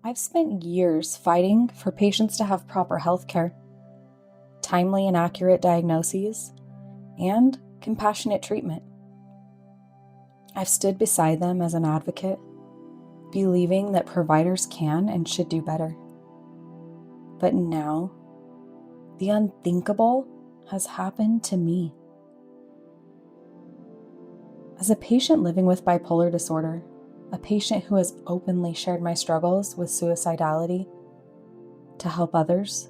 I've spent years fighting for patients to have proper health care, timely and accurate diagnoses, and compassionate treatment. I've stood beside them as an advocate, believing that providers can and should do better. But now, the unthinkable has happened to me. As a patient living with bipolar disorder, a patient who has openly shared my struggles with suicidality to help others,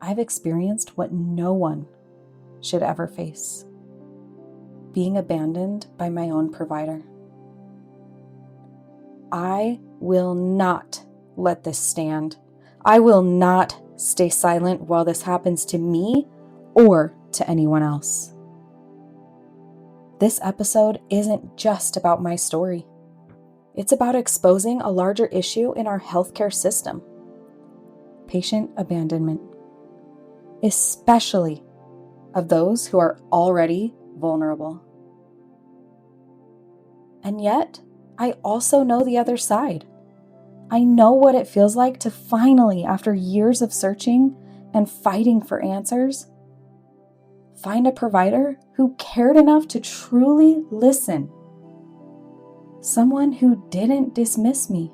I've experienced what no one should ever face: being abandoned by my own provider. I will not let this stand. I will not stay silent while this happens to me or to anyone else. This episode isn't just about my story. It's about exposing a larger issue in our healthcare system: patient abandonment, especially of those who are already vulnerable. And yet, I also know the other side. I know what it feels like to finally, after years of searching and fighting for answers, find a provider who cared enough to truly listen. Someone who didn't dismiss me,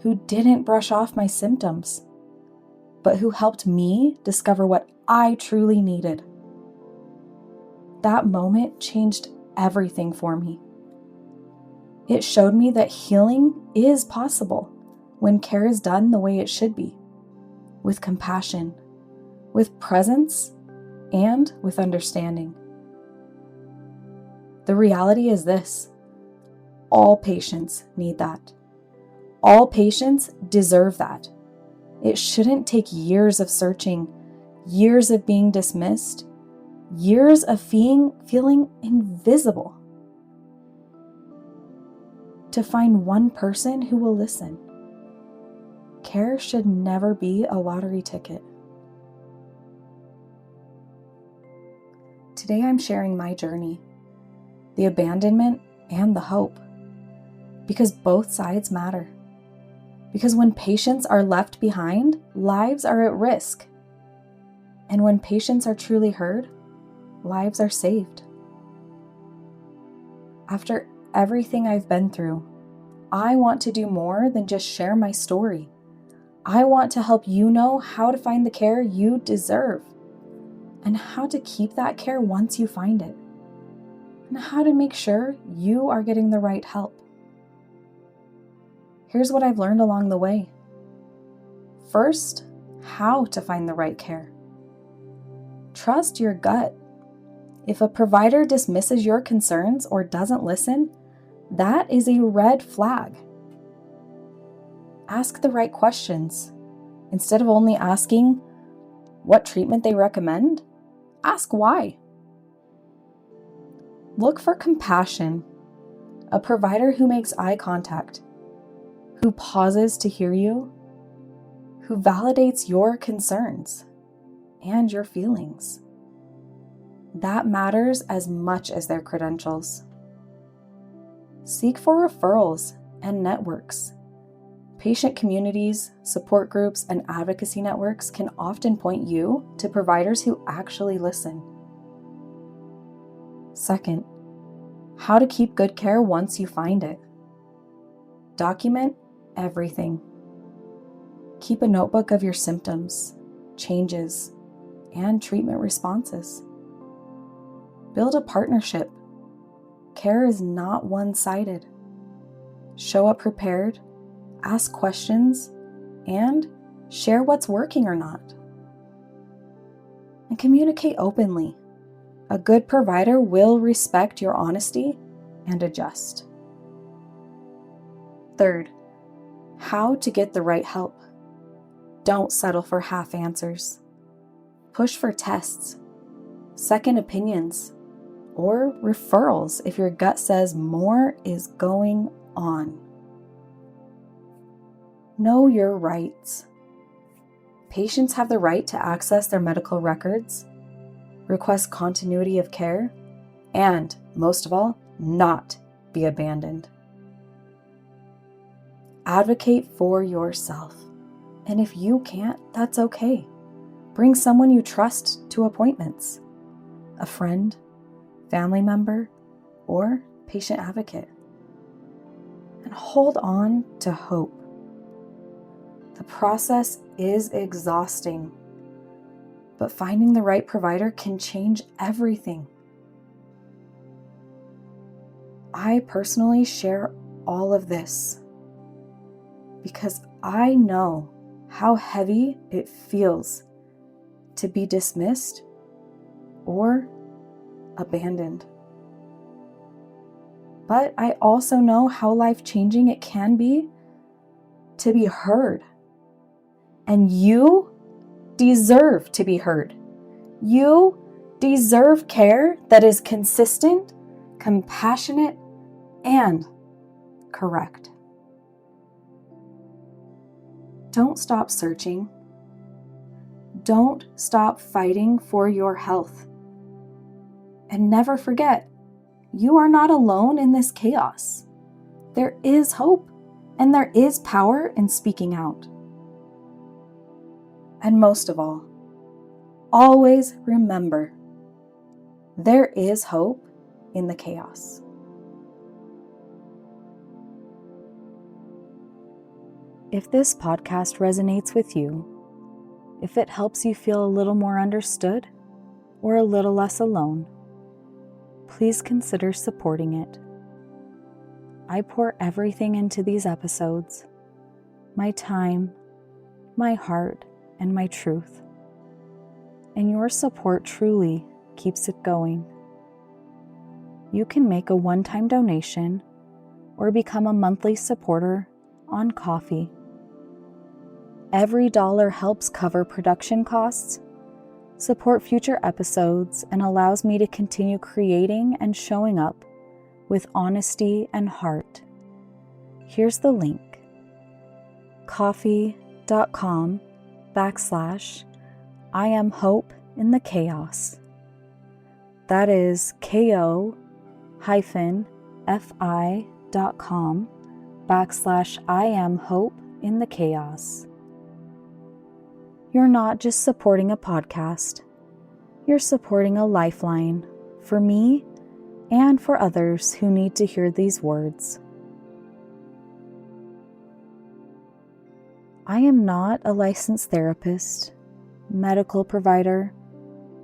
who didn't brush off my symptoms, but who helped me discover what I truly needed. That moment changed everything for me. It showed me that healing is possible when care is done the way it should be, with compassion, with presence, and with understanding. The reality is this: all patients need that. All patients deserve that. It shouldn't take years of searching, years of being dismissed, years of feeling invisible to find one person who will listen. Care should never be a lottery ticket. Today I'm sharing my journey, the abandonment and the hope, because both sides matter. Because when patients are left behind, lives are at risk. And when patients are truly heard, lives are saved. After everything I've been through, I want to do more than just share my story. I want to help you know how to find the care you deserve, and how to keep that care once you find it, and how to make sure you are getting the right help. Here's what I've learned along the way. First, how to find the right care. Trust your gut. If a provider dismisses your concerns or doesn't listen, that is a red flag. Ask the right questions. Instead of only asking what treatment they recommend, ask why. Look for compassion, a provider who makes eye contact, who pauses to hear you, who validates your concerns and your feelings. That matters as much as their credentials. Seek for referrals and networks. Patient communities, support groups, and advocacy networks can often point you to providers who actually listen. Second, how to keep good care once you find it. Document everything. Keep a notebook of your symptoms, changes, and treatment responses. Build a partnership. Care is not one-sided. Show up prepared, ask questions, and share what's working or not. And communicate openly. A good provider will respect your honesty and adjust. Third, how to get the right help. Don't settle for half answers. Push for tests, second opinions, or referrals if your gut says more is going on. Know your rights. Patients have the right to access their medical records, request continuity of care, and, most of all, not be abandoned. Advocate for yourself. And if you can't, that's okay. Bring someone you trust to appointments. A friend, family member, or patient advocate. And hold on to hope. The process is exhausting, but finding the right provider can change everything. I personally share all of this because I know how heavy it feels to be dismissed or abandoned. But I also know how life-changing it can be to be heard. And you deserve to be heard. You deserve care that is consistent, compassionate, and correct. Don't stop searching. Don't stop fighting for your health. And never forget, you are not alone in this chaos. There is hope, and there is power in speaking out. And most of all, always remember, there is hope in the chaos. If this podcast resonates with you, if it helps you feel a little more understood or a little less alone, please consider supporting it. I pour everything into these episodes, my time, my heart, and my truth. And your support truly keeps it going. You can make a one-time donation or become a monthly supporter on Ko-fi. Every dollar helps cover production costs, support future episodes, and allows me to continue creating and showing up with honesty and heart. Here's the link: ko-fi.com/I am hope in the chaos. That is ko-fi.com/I am hope in the chaos. You're not just supporting a podcast, you're supporting a lifeline for me and for others who need to hear these words. I am not a licensed therapist, medical provider,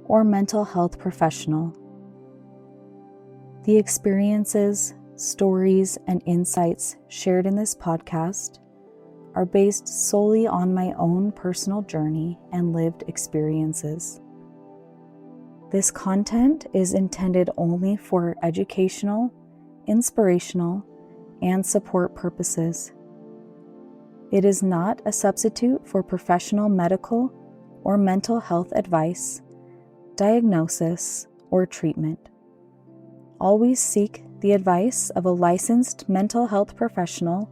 or mental health professional. The experiences, stories, and insights shared in this podcast are based solely on my own personal journey and lived experiences. This content is intended only for educational, inspirational, and support purposes. It is not a substitute for professional medical or mental health advice, diagnosis, or treatment. Always seek the advice of a licensed mental health professional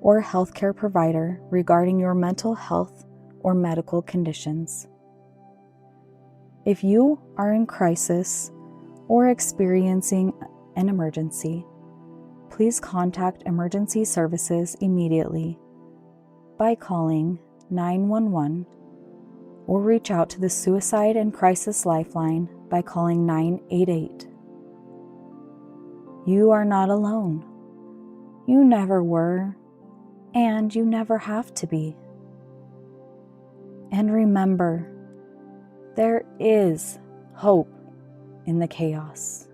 or healthcare provider regarding your mental health or medical conditions. If you are in crisis or experiencing an emergency, please contact emergency services immediately by calling 911 or reach out to the Suicide and Crisis Lifeline by calling 988. You are not alone. You never were, and you never have to be. And remember, there is hope in the chaos.